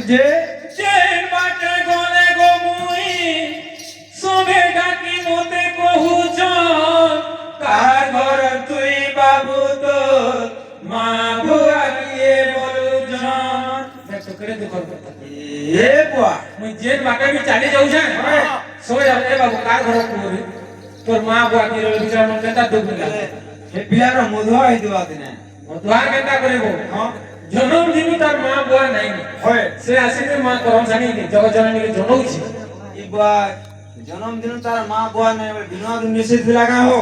যে চেন বাটে গলে গো মুই সবে ডাকি মতে কহুছ কার ঘর তুই বাবু তো মা বুয়া কিয়ে বলুছ দেখো করে দুঃখ কথা এ বুয়া মুই চেন বাটে বি চালি যাউছে সবে যাবে বাবু কার ঘর তুই তোর মা বুয়া কি রল বিচার মন কেতা দুঃখ লাগে এ পিলার মধুয়া হইতবা দিনে মধুয়া কেতা করিব হ্যাঁ জন্মদিন তার মা বুয়া নাই হয় সে আসিনি মা করম জানি জগৎ জননী জনৌছি ই বুয়া জন্মদিন তার মা বুয়া নাই বিনোদ মেসেজ লাগা হো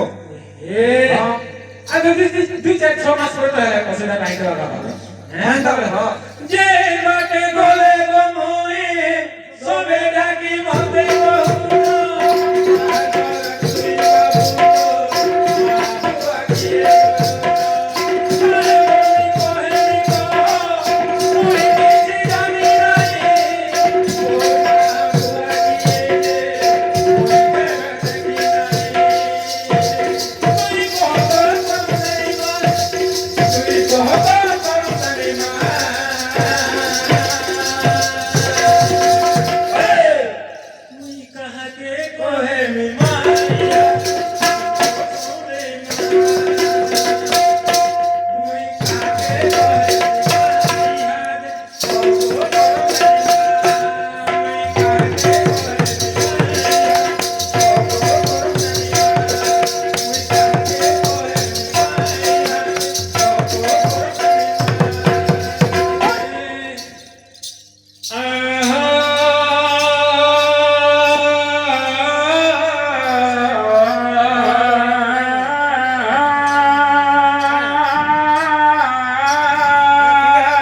এ আর দুই চার ছ মাস পরে তো হলে সেটা নাই দেওয়া কথা হ্যাঁ তবে হ যে বাটে গলে গো মই সবে ডাকি মতে Oh,